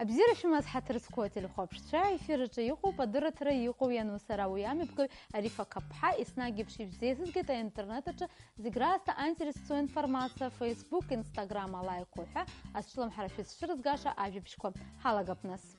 أبزير شو مزحت رسكوتي الخبش شاي في رجيقو بدر تريقو ينو سراويامي بكو أريفا كبحة إسناجي بشي بزيسس جتا إنترنت زجراستا أنترستو إنفورمация فيسبوك إنستغرام لايكوها أشلم حرفيس شرزقاشا أجي بشكو حلقة بنس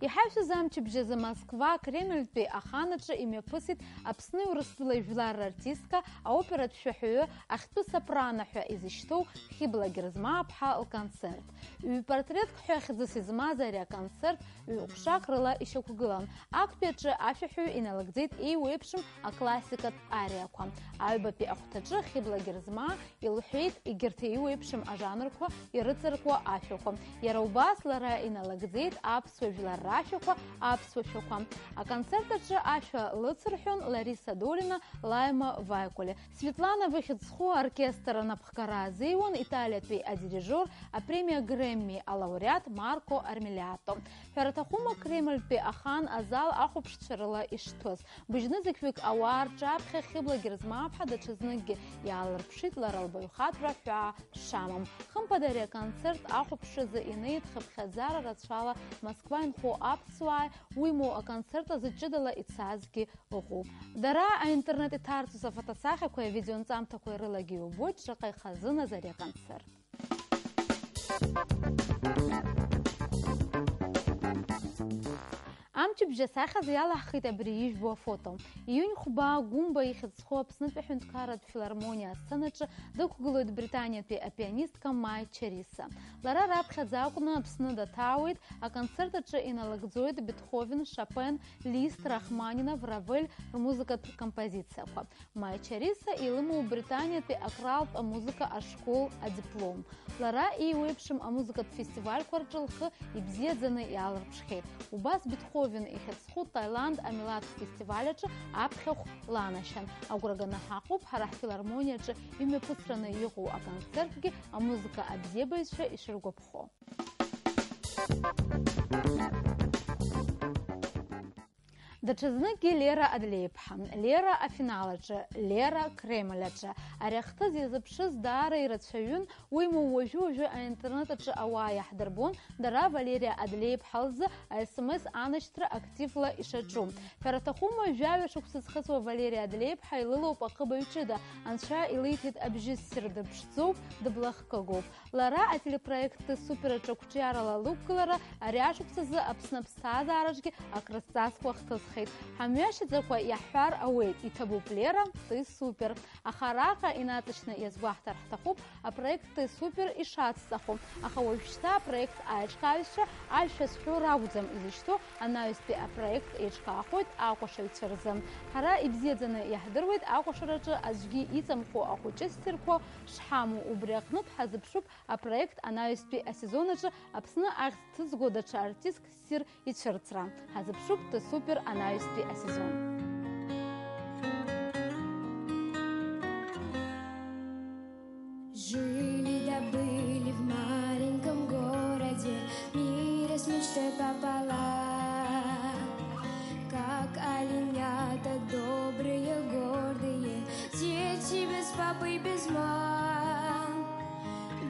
يحاوش زامчы бжезы Москва, Кремль пе аханачы име пысит апсны урыстылай жлар артистка, а опера тшахю, ахту сопрано хю изишту, хибла герзма пха ал концерт. И портрет хюхзы сизма заря концерт, и укша крыла еще кугылан. Акпечы афихю и налагдит и уепшим а классика ариаква. Айба пе ахтачы хибла герзма, и лухит и герти и уепшим а жанрква, и рыцарква афиху. Яраубас лара и налагдит апсу жлар Афику, Апсвачуку. А концерт же Афия Лыцерхюн, Лариса Долина, Лайма Вайкуле. Светлана Выхидсху, оркестр Напхкара Зейвон, Италия Твей, а дирижер, а премия Грэмми, а лауреат Марко Армилято. Фератахума Кремль Пе Ахан, Азал Ахупшчерла и Штос. Бужнызыквик Ауар, Джабхе, Хибла Герзмапха, Дачизныги, Яларпшит, Ларалбаюхат, Рафя, Шамом. Хампадария концерт Ахупшиза Инейт, Хабхазара, Радшала, Москва, Инхо Апсуай, уймо концерта зачидала и цазги лгу. Дара а интернет и тарцуса фотосаха, кое видеонцам такой рылагию бочь, шакай хазына заре концерт. Амчи бжесаха зияла хита брииш бо фото. Июнь хуба гумба их схоп снат пехунткарат филармония сценача да куглует Британия пе пианистка Май Чериса. Лара раб хазаукна псна да тауит, а концертача и налагзоид Бетховен, Шопен, Лист, Рахманинов, Равель, музыка композиция. Май Чериса и лыму Британия пе акрал музыка а школ а диплом. Лара и уепшим а музыка фестиваль кварджалха и бзедзаны и аларпшхе. Убас Бетховен и Хецху, Таиланд, Амилат фестиваляча, Апхех Ланашан. А Гурагана Хахуб, Харах филармонияча, имя пыстрана его а концертги, а музыка обзебающая и Шергопхо. Дачызныки Лера Адлейпхан, Лера Афиналача, Лера Кремляча, а ряхта зязапши дара и рацшаюн, уйму уже а интернетача ауая хдербон, дара Валерия Адлейпхалза, а СМС аначтра активла и шачу. Фератахума жавя шуксисхасва Валерия Адлейпха и лыло пакабаючида, анша и лейтит обжиссер дабшцов, даблахкагов. Лара а телепроекты суперача кучарала луккалара, а ряшуксиза апснапста зарачки, а красцасквахтас Хамяшит заква яхар ауэйт и табу плера, ты супер. А хараха и наточно из вахтар хтахуб, а проект ты супер и шатстаху. А хавольшта проект аечкавища, альша с хюраудзем или что, она испи а проект эчкахует, акушельцерзем. Хара и бзедзаны яхдырвит, акушераджа азги и замху акучестерко, шхаму убряхнут, хазыпшуп, а проект она испи а сезонаджа, апсна ахтыз годача артиск сир и черцра. Хазыпшуп ты супер, она испи а сезон. Жили да были в маленьком городе, в мире с мечтой пополам. Как оленята добрые, гордые, дети без папы и без мам.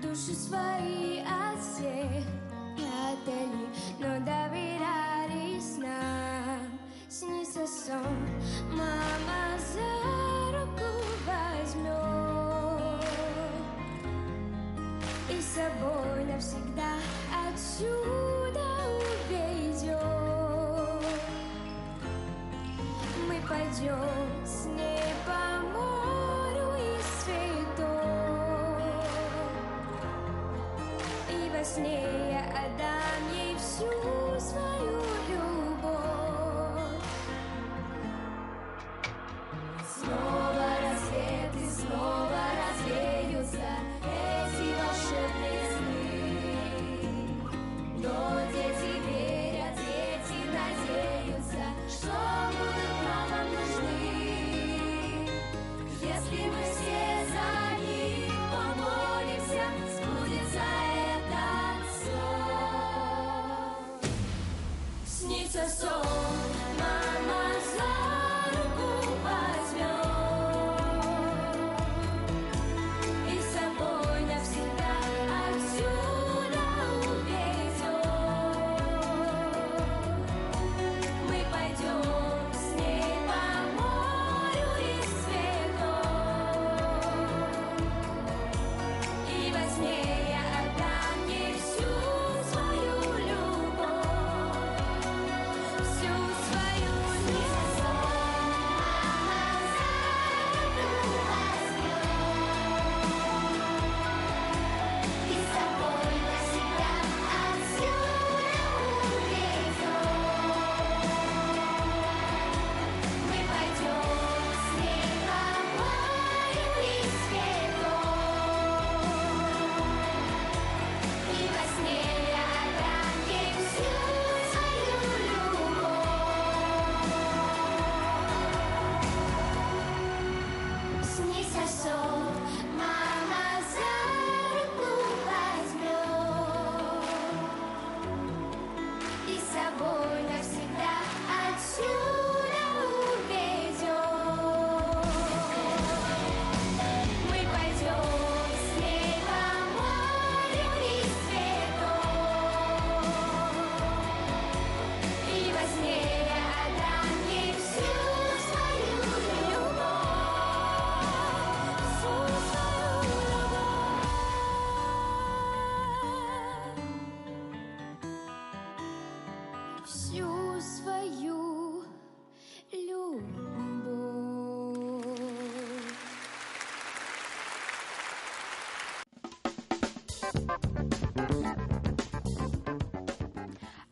Души свои от всех прятали, но доверялись нам. Снится сон, мама за руку возьмет и с собой навсегда отсюда уведет. Мы пойдем с ней по морю и цветов, и во сне я отдам ей всю свою любовь. Снова рассвет и снова развеются эти волшебные сны. Но дети верят, дети надеются, что будут нам нужны. Если мы все за них помолимся,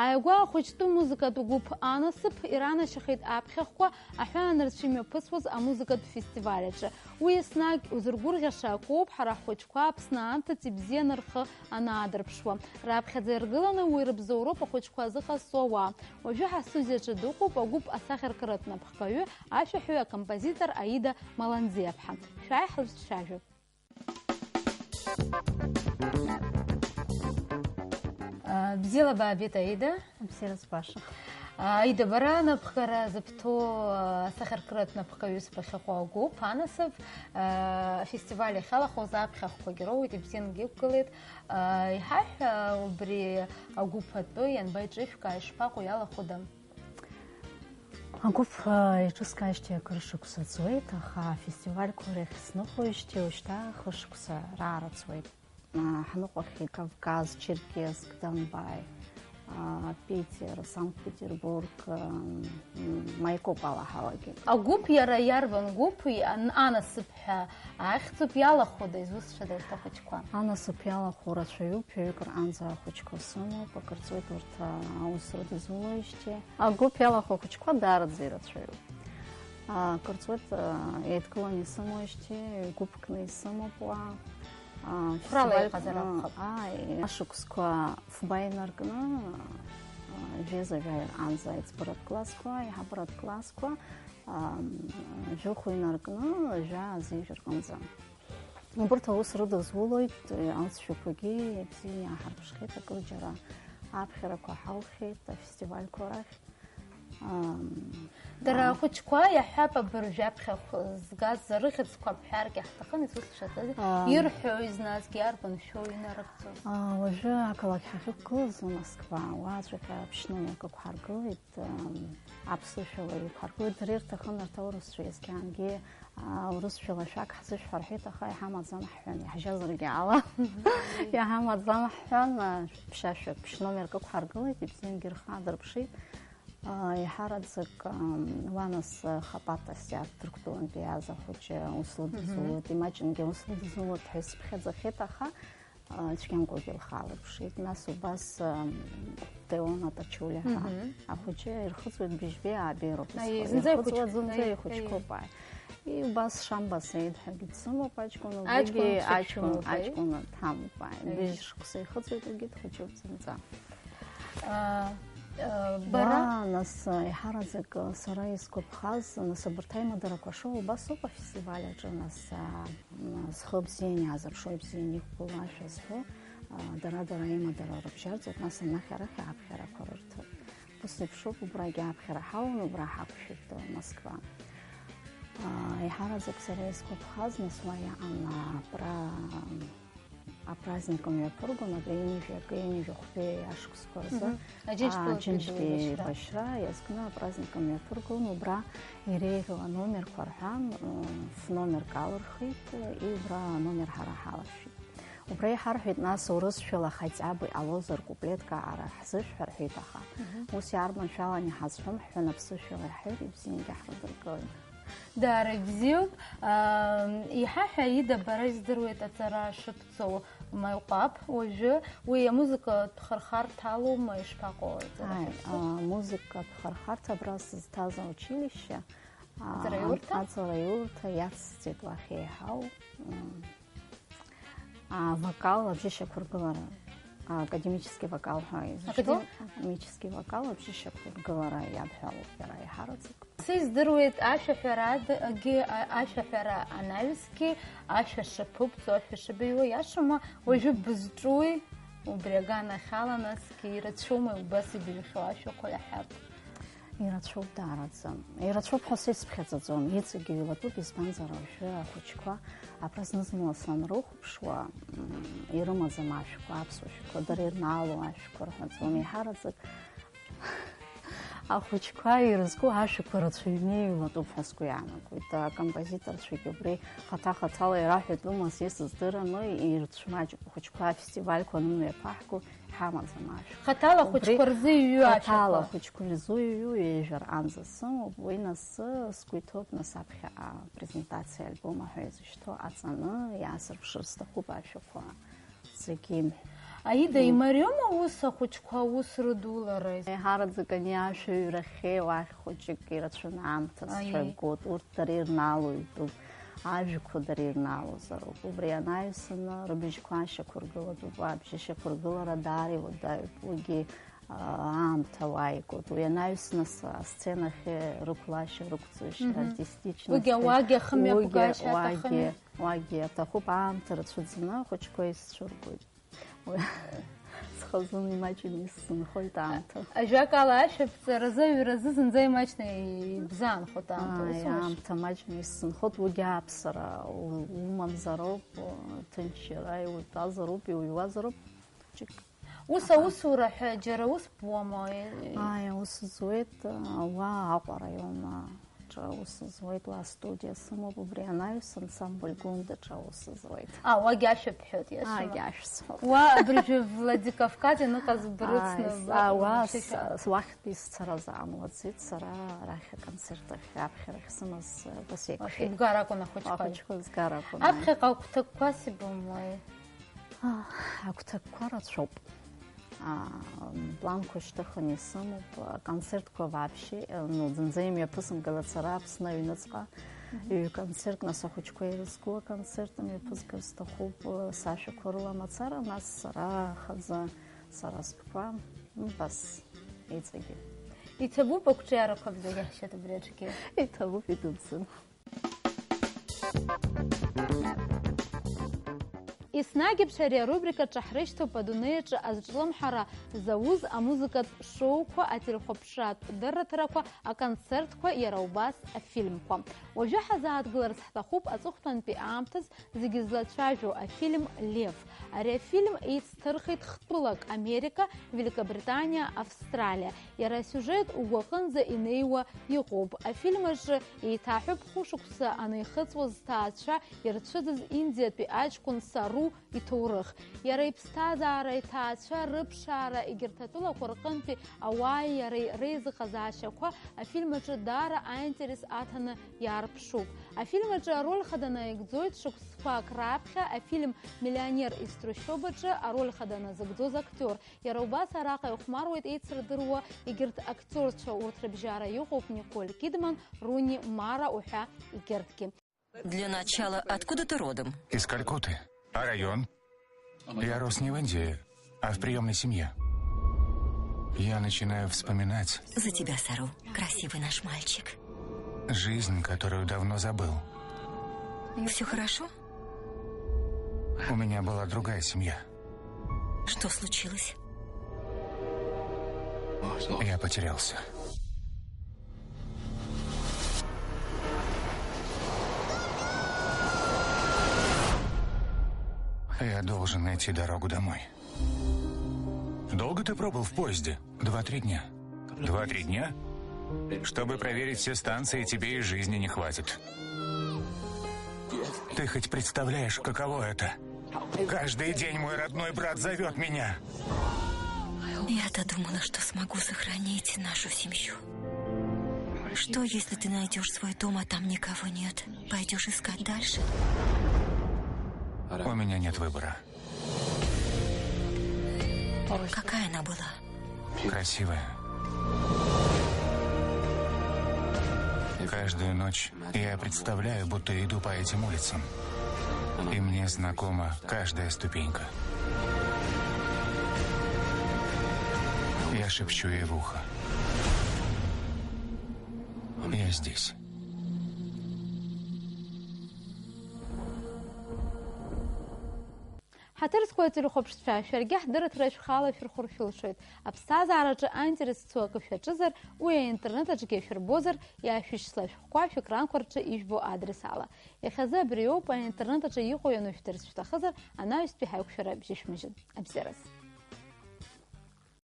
Ааигәа хәыҷтәы музыкатә гәыԥ Анасыԥ иранашьахеит аԥхьахәқәа аҳәаанырцәа имҩаԥысуаз амузыкатә фестиваль аҿы. Уи еснагь узыргәырӷьаша акоуп ҳара ҳхәыҷқәа Аԥсны аамҭац ибзианы рхы анаадырԥшуа. Раԥхьаӡа иргыланы уи рыбзоуроуп ахәыҷқәа зыҟазҵо ауаа. Уажәы ҳастудиаҿы дыҟоуп агәыԥ асахьаркыратә напхгаҩы, ашәаҳәаҩы акомпозитор Аида Маланӡиаԥҳа. Шәааи ҳлызцәажәап. Бзиала баабеит, Аида. Бзиара збаша. Аида, бара напхгара зыԥҭоу асахьаркыратә напхгаҩыс бахьахәы агәыԥ Анасыԥ афестиваль иахьалахоз аԥхьахәқәагьы роуит, ибзиангьы иқәгылеит. Иҳаҳәа убри агәыԥ атәы ианба иҿышәкаа ишԥаҟоу, иалахәыда? Агәыԥ иҿыскаижьҭеи акыр шықәса ҵуеит, аха афестивальқәа рахь сныхоижьҭеи уажәшьҭа хышықәса раара ҵуеит. Ҳныҟәахьеит Кавказ, Черкесск, Донбай, Питер, Санкт-Петербург, маикоуп алаҳалагеит. Агәыԥ иара иарбан гәыԥ? Анасыԥ ҳәа ахьӡуп, иалахәыда, изусҭцәада урҭ ахәыҷқәа? Анасыԥ иалахәу рацәаҩуп, ҩаҩык ранӡа ахәыҷқәа сымоуп, акыр ҵуеит урҭ аус рыдызулоижьҭеи. Агәыԥ иалахәу ахәыҷқәа даараӡа ирацәаҩуп. Акыр ҵуеит еидкыланы исымоижьҭеи, гәыԥкны исымоуп уа. Ашықәсқәа фба инаркны жәеиза-жәаҩа анӡа аиҵбыратә классқәа, иҳабыратә классқәа жәохә инаркны жәа азижә рҟынӡа. Убырҭ аус рыдызулоит, алҵшәақәагьы бзианы иааҳарԥшхеит, акырџьара аԥхьарақәа ҳалхеит афестивальқәа рахь. Дара ахәыҷқәа иаҳҳәап абыржә аԥхьахә згаз рыхьӡқәа бҳәаргьы ҳҭахын, изусҭцәада? Ирҳәои зназгьы иарбан шәоу инарыгӡоз? Уажәы ақалақь ҳахьықәгылаз Москва, уаҵәҟьа ԥшьнымҩак ықәҳаргылеит, аԥсышәала иқәҳаргылеит. Дара ирҭахын арҭ аурысцәа иазгьангьы урысшәала шәак ҳзышәҳәа рҳәеит, аха иҳамаӡам ҳҳәан, иаҳжьазаргьы ала иаҳамаӡам ҳҳәан, ԥшьашәак ԥшьномерк ықәҳаргылеит, ибзиангьы рхы аадырԥшит. Иҳараӡак Уанас Хапатас театрктәылантәи иааз ахәыҷы ус лыдызулоит, имаҷынгьы ус лыдызулоит ҳәа исыԥхьаӡахьеит, аха цәгьамкәагьы лхы аалырԥшит. Нас убас Теон Атачулиа ҳәа ахәыҷы ирхыҵуеит быжьбеи аабеи роуп. Зынӡа ихәыҷқәоуп. Убас Шамба Саид ҳәагьы дсымоуп аҷкәын, убригьы аҷкәын дҳамоуп. Быжь шықәса ихыҵуеит, уигьы дхәыҷуп зынӡа. Бара нас иҳараӡак сара изгәаԥхаз, нас абарҭ аимадарақәа шоу убасоуп афестиваль аҿы, нас зхы бзианы иаазырԥшуа, ибзианы иқәгылоу ашәа зҳәо, дара-дара аимадара рыбжьарҵоит, нас анахь-арахь аԥхьарақәа рырҭоит. Ус еиԥшуп, убрагьы аԥхьара ҳауан, убра ҳақәшәеит Москва. Иҳараӡак сара изгәаԥхаз, нас уа иаан праздником иаԥыргон, агаинижә ахәбеи ашықәсқәа рзы Аџьынџьтәи Башьра иазкны апраздником иаԥыргон, убра иреиӷьу аномерқәа рҳәан, фномерк алырхит, убра аномер ҳара ҳалашәит. Убра иҳарҳәеит, нас урысшәала хотя бы иҟалозар куплеткаара ҳзышәҳәа рҳәеит, аха ус иарбан шәалан иҳазҳәом ҳҳәан, аԥсышәала иҳәеит, ибзиангьы ҳрыдыркылеит. Дара бзиоуп. Иҳаҳәа, Аида, бара издыруеит аҵара шыбҵоу мaiҟәаԥ, уажәы уи амузыкатә хырхарҭалоума, ишԥаҟоу аҵара шыбҵоу? Амузыкатә хырхарҭа абра сызҭаз аучилишье аҵараиурҭа иацсҵеит уахь еиҳау вокал, абжьышьақәыргылара, академический вокал ҳәа изышьҭоу, академический вокал, абжьышьақәыргылара иадҳәалоуп иара иҳараӡак. Издыруеит ашәаҳәарагьы, ашәаҳәара анаҩсгьы, ашәа шаԥыгӡо, ашәа шабаҩуа иашоума, уажәы бызҿуи, убри аганахьала, насгьы ирацәоума убас ибыҩхьоу ашәақәа иаҳәап? Ирацәоуп даараӡа. Ирацәоуп ҳәа сицԥхьаӡаӡом, иҵегьы ҩлатәуп, избанзар уажәы ахәыҷқәа абра зны-зынла санрыхәаԥшуа, ирымаӡам ашәқәа, аԥсуа шәқәа, дара ирнаалоу ашәқәа рҳәаӡом. Иҳараӡак ахәыҷқәа ирызку ашәақәа рацәаҩны ҩлатәуп ҳәа сгәы иаанагоит. Акомпозиторцәагьы убри хаҭа-хаҭала ираҳәоит, лымас исыздыраны ирцәмаҷуп ахәыҷқәа афестивальқәа анымҩаԥаҳго, иҳамаӡам ашәқәа. Хаҭала ахәыҷқәа рзы иҩу ашәақәа. Хаҭала ахәыҷқәа рзы иҩу ҩежәар анӡа сымоуп, уи нас сгәы иҭоуп, нас аԥхьа апрезентациа альбома ҳәа изышьҭоу аҵаны иаасырԥшыр сҭахуп ашәақәа зегьы. Аида, имариоума ус ахәыҷқәа аус рыдулара? Еиҳараӡак ани ашәаҩрахьы уахь хәыҷык ирацәаны аамҭа сцәагоит, урҭ дара ирнаалоитәуп, ажәақәа дара ирнаалозароуп. Убри анаҩсаны рыбжьқәа ашьақәыргыладоуп, абжьышьақәыргылара даара иуадаҩуп, уигьы аамҭа уааигоит. Уи анаҩсаны асценахь рықәлашьа, рықәҵышьа, артистичность. Уигьы ауаагьы ахымҩаԥгашьа аҭахыми. Уигьы аҭахуп, аамҭа рацәаӡаны ахәыҷқәа исцәыргоит. Схазын имаҷны исзынхоит аамҭа. Ажәакала ашәаԥҵаразы, аҩразы зынӡа имаҷны ибзаанхоит аамҭа. Аамҭа маҷны исзынхоит, уигьы аԥсара умамзароуп, ҭынчра иутәазароуп, иуҩуазароуп. Ус аусура ҳәа џьара ус буама? Ус зуеит, уа Аҟәа раионаҿы ус зуеит, уа студиа сымоуп, убри анаҩс ансамбль гундаҿы ус зуеит. Уагьы ашәа бҳәоит, иашьма? Уагьы ашә сҳәоит. Уа абыржәы Владикавказ ианыҟаз брыцны. Уахьтәи сцара заамуаӡеит, сара арахь аконцерт ахь, аԥхьарахь сымаз басеиқәшәеит. Ибгар акәын ахәыҷқәа. Ахәыҷқәа згар акәын. Аԥхьаҟа агәҭакқәас ибымои? Агәҭакқәа рацәоуп. Планқәа шьҭыхны исымоуп, аконцертқәа вообще, зынӡа имҩаԥысымгалац сара Аԥсны аҩныҵҟа ҩ-концерт, нас ахәыҷқәа ирызку аконцерт мҩаԥызгар сҭахуп, сашәақәа рыла мацара, нас сара хазы, сара стәқәа, бас иҵегьы. Иҭабуп ақәҿиарақәа зегьы ҳшьат абри аҿгьы? Иҭабуп, идуӡӡан. Еснагьыбжь ари арубрикаҿы ҳрышьҭоуп адунеиаҿы азҿлымҳара зауз амузыкатә шоуқәа, ателехәаԥшратә дырраҭарақәа, аконцертқәа, иара убас афильмқәа. Уажәы ҳазааҭгыларц ҳҭахуп аҵыхәтәантәи аамҭаз зегьы злацәажәо афильм «Лев». Ари афильм еицҭырхит хтәылак Америка, Великобританиа, Австралиа. Иара асиужет угәаҟынӡа инеиуа иҟоуп. Афильм аҿы еиҭаҳәоуп хәышықәса анеихыҵуаз зҭаацәа ирцәыӡыз Индиатәи аҷкәын Сару иҭоурых. Иара иԥсҭазаара, иҭаацәа рыԥшаара, егьырҭ атәылақәа рҟынтәи ауааи иареи реизыҟазаашьақәа афильм аҿы даара аинтерес аҭаны иаарԥшуп. Афильм аҿы ароль хада наигӡоит шықәсқәак раԥхьа афильм «Миллионер из трущобаҿы» ароль хада назыгӡоз актиор. Иара убас араҟа ихәмаруеит еицырдыруа егьырҭ актиорцәа, урҭ рыбжьара иҟоуп Николь Кидман, Руни Мара уҳәа егьырҭгьы. Для начала, откуда ты родом? Из Калькутты. А район? Я рос не в Индии, а в приемной семье. Я начинаю вспоминать... За тебя, Сару. Красивый наш мальчик. Жизнь, которую давно забыл. Все хорошо? У меня была другая семья. Что случилось? Я потерялся. Я должен найти дорогу домой. Долго ты пробыл в поезде? 2-3 дня. 2-3 дня? Чтобы проверить все станции, тебе и жизни не хватит. Ты хоть представляешь, каково это? Каждый день мой родной брат зовет меня. Я-то думала, что смогу сохранить нашу семью. Что, если ты найдешь свой дом, а там никого нет? Пойдешь искать дальше? У меня нет выбора. Какая она была? Красивая. Каждую ночь я представляю, будто иду по этим улицам. И мне знакома каждая ступенька. Я шепчу ей в ухо. Я здесь. ҳаҭырцқәа ателехәаԥшцәа шәаргьы ҳдырраҭара шәхала шәырхәыршәылшоит. Аԥсҭазаараҿы аинтерес цу акы шәаҿызар, уи аинтернет аҿгьы шәырбозар, иаашәышьшьла шәҟәқәа шәекранқәа рҿы ижәбо адрес ала. Иахьазы абри ауп аинтернет аҿы иҟоу ианышәдырц шәҭахызар, анаҩстәи ҳаиқәшәара бжьышәмыжьын. Абзиараз.